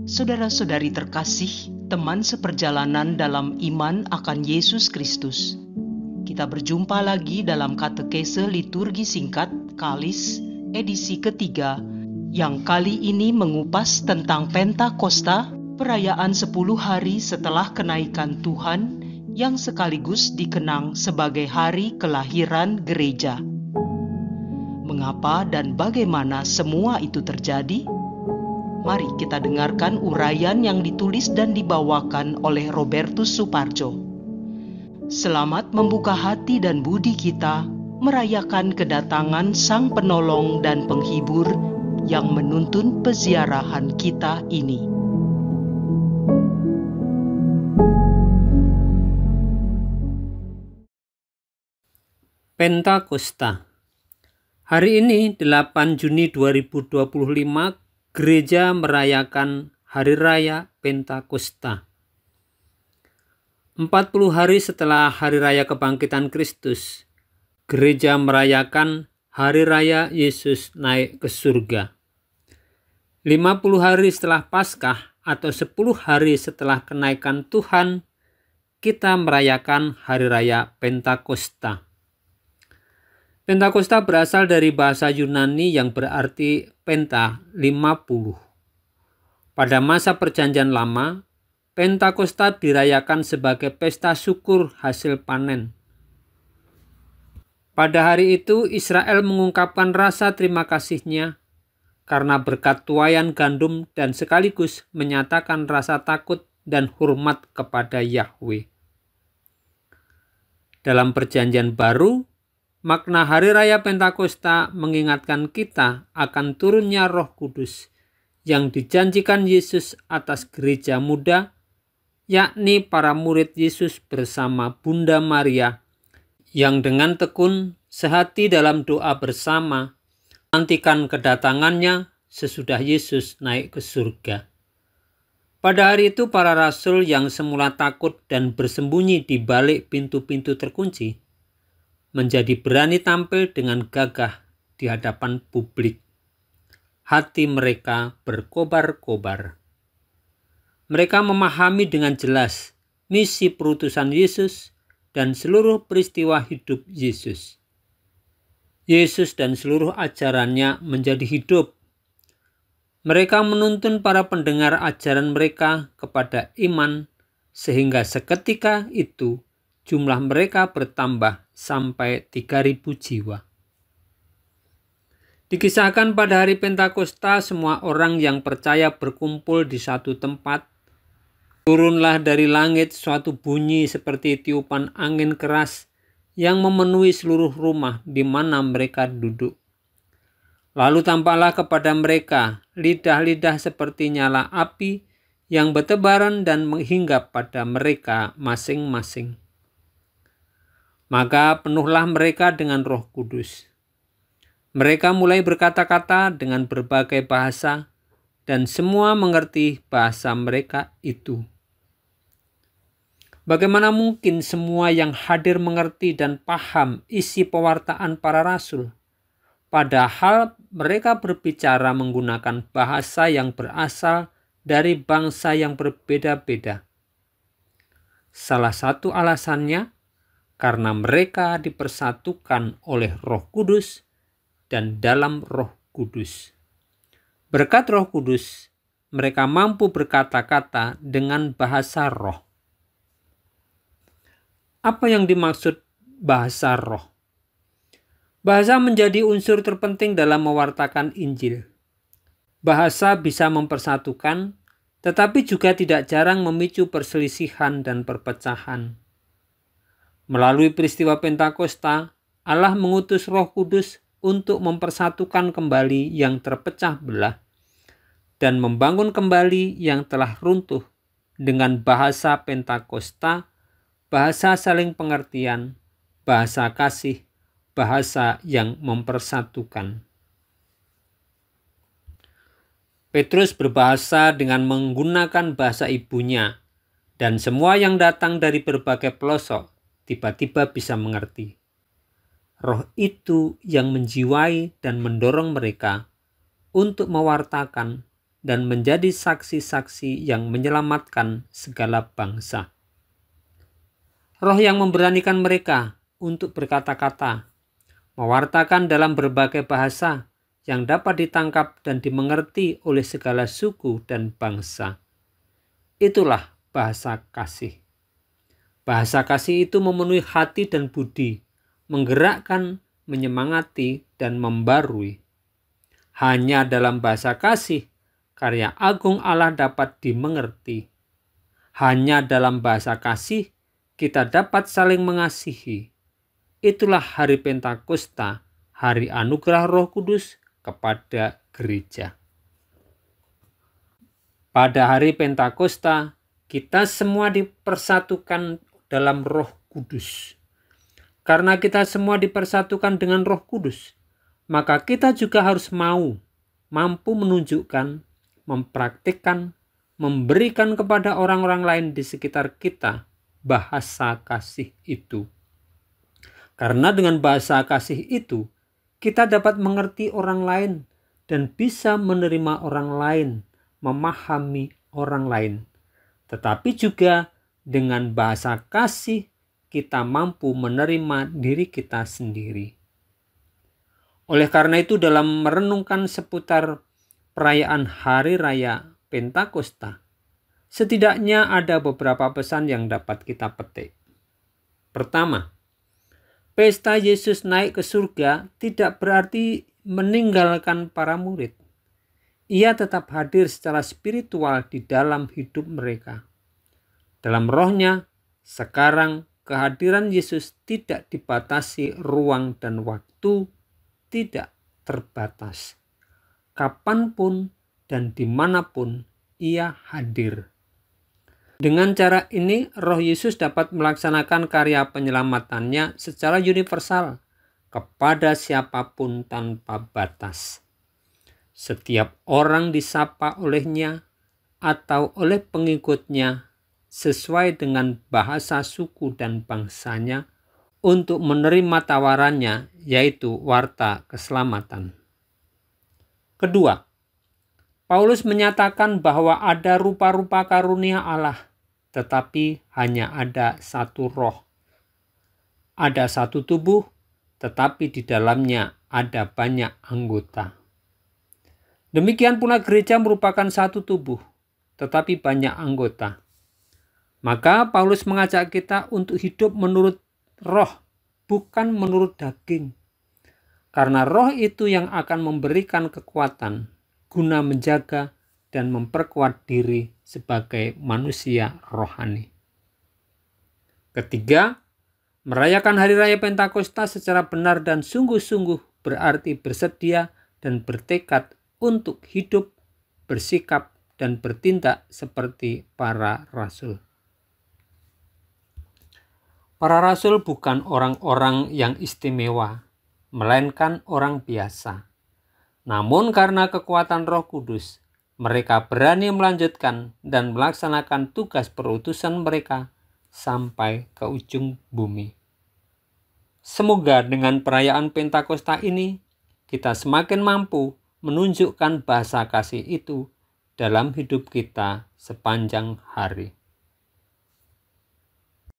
Saudara-saudari terkasih, teman seperjalanan dalam iman akan Yesus Kristus. Kita berjumpa lagi dalam katekese liturgi singkat Kalis edisi ketiga yang kali ini mengupas tentang Pentakosta, perayaan 10 hari setelah kenaikan Tuhan yang sekaligus dikenang sebagai hari kelahiran gereja. Mengapa dan bagaimana semua itu terjadi? Mari kita dengarkan uraian yang ditulis dan dibawakan oleh Robertus Suparjo. Selamat membuka hati dan budi kita merayakan kedatangan Sang Penolong dan Penghibur yang menuntun peziarahan kita ini. Pentakosta. Hari ini 8 Juni 2025 Gereja merayakan Hari Raya Pentakosta. 40 hari setelah Hari Raya Kebangkitan Kristus, Gereja merayakan Hari Raya Yesus naik ke surga. 50 hari setelah Paskah atau 10 hari setelah kenaikan Tuhan, kita merayakan Hari Raya Pentakosta. Pentakosta berasal dari bahasa Yunani yang berarti penta, 50. Pada masa Perjanjian Lama, Pentakosta dirayakan sebagai pesta syukur hasil panen. Pada hari itu Israel mengungkapkan rasa terima kasihnya karena berkat tuaian gandum dan sekaligus menyatakan rasa takut dan hormat kepada Yahweh. Dalam Perjanjian Baru, makna Hari Raya Pentakosta mengingatkan kita akan turunnya Roh Kudus yang dijanjikan Yesus atas gereja muda, yakni para murid Yesus bersama Bunda Maria, yang dengan tekun sehati dalam doa bersama menantikan kedatangannya sesudah Yesus naik ke surga. Pada hari itu para rasul yang semula takut dan bersembunyi di balik pintu-pintu terkunci, menjadi berani tampil dengan gagah di hadapan publik. Hati mereka berkobar-kobar. Mereka memahami dengan jelas misi perutusan Yesus dan seluruh peristiwa hidup Yesus. Yesus dan seluruh ajarannya menjadi hidup. Mereka menuntun para pendengar ajaran mereka kepada iman, sehingga seketika itu jumlah mereka bertambah sampai 3.000 jiwa. Dikisahkan pada hari Pentakosta semua orang yang percaya berkumpul di satu tempat. Turunlah dari langit suatu bunyi seperti tiupan angin keras yang memenuhi seluruh rumah di mana mereka duduk. Lalu tampaklah kepada mereka lidah-lidah seperti nyala api yang bertebaran dan menghinggap pada mereka masing-masing. Maka penuhlah mereka dengan Roh Kudus. Mereka mulai berkata-kata dengan berbagai bahasa, dan semua mengerti bahasa mereka itu. Bagaimana mungkin semua yang hadir mengerti dan paham isi pewartaan para rasul, padahal mereka berbicara menggunakan bahasa yang berasal dari bangsa yang berbeda-beda? Salah satu alasannya karena mereka dipersatukan oleh Roh Kudus dan dalam Roh Kudus. Berkat Roh Kudus, mereka mampu berkata-kata dengan bahasa roh. Apa yang dimaksud bahasa roh? Bahasa menjadi unsur terpenting dalam mewartakan Injil. Bahasa bisa mempersatukan, tetapi juga tidak jarang memicu perselisihan dan perpecahan. Melalui peristiwa Pentakosta, Allah mengutus Roh Kudus untuk mempersatukan kembali yang terpecah belah dan membangun kembali yang telah runtuh dengan bahasa Pentakosta, bahasa saling pengertian, bahasa kasih, bahasa yang mempersatukan. Petrus berbahasa dengan menggunakan bahasa ibunya, dan semua yang datang dari berbagai pelosok tiba-tiba bisa mengerti. Roh itu yang menjiwai dan mendorong mereka untuk mewartakan dan menjadi saksi-saksi yang menyelamatkan segala bangsa. Roh yang memberanikan mereka untuk berkata-kata, mewartakan dalam berbagai bahasa yang dapat ditangkap dan dimengerti oleh segala suku dan bangsa. Itulah bahasa kasih. Bahasa kasih itu memenuhi hati dan budi, menggerakkan, menyemangati, dan membarui. Hanya dalam bahasa kasih, karya agung Allah dapat dimengerti. Hanya dalam bahasa kasih, kita dapat saling mengasihi. Itulah hari Pentakosta, hari anugerah Roh Kudus kepada gereja. Pada hari Pentakosta, kita semua dipersatukan dalam Roh Kudus. Karena kita semua dipersatukan dengan Roh Kudus, maka kita juga harus mampu menunjukkan, mempraktikkan, memberikan kepada orang-orang lain di sekitar kita bahasa kasih itu. Karena dengan bahasa kasih itu, kita dapat mengerti orang lain dan bisa menerima orang lain, memahami orang lain. Tetapi juga dengan bahasa kasih, kita mampu menerima diri kita sendiri. Oleh karena itu, dalam merenungkan seputar perayaan Hari Raya Pentakosta, setidaknya ada beberapa pesan yang dapat kita petik. Pertama, pesta Yesus naik ke surga tidak berarti meninggalkan para murid. Ia tetap hadir secara spiritual di dalam hidup mereka. Dalam rohnya, sekarang kehadiran Yesus tidak dibatasi ruang dan waktu, tidak terbatas. Kapanpun dan dimanapun ia hadir. Dengan cara ini, Roh Yesus dapat melaksanakan karya penyelamatannya secara universal kepada siapapun tanpa batas. Setiap orang disapa olehnya atau oleh pengikutnya sesuai dengan bahasa suku dan bangsanya untuk menerima tawarannya, yaitu warta keselamatan. Kedua, Paulus menyatakan bahwa ada rupa-rupa karunia Allah, tetapi hanya ada satu roh. Ada satu tubuh, tetapi di dalamnya ada banyak anggota. Demikian pula gereja merupakan satu tubuh, tetapi banyak anggota. Maka Paulus mengajak kita untuk hidup menurut roh, bukan menurut daging. Karena roh itu yang akan memberikan kekuatan guna menjaga dan memperkuat diri sebagai manusia rohani. Ketiga, merayakan Hari Raya Pentakosta secara benar dan sungguh-sungguh berarti bersedia dan bertekad untuk hidup, bersikap, dan bertindak seperti para rasul. Para rasul bukan orang-orang yang istimewa, melainkan orang biasa. Namun karena kekuatan Roh Kudus, mereka berani melanjutkan dan melaksanakan tugas perutusan mereka sampai ke ujung bumi. Semoga dengan perayaan Pentakosta ini, kita semakin mampu menunjukkan bahasa kasih itu dalam hidup kita sepanjang hari.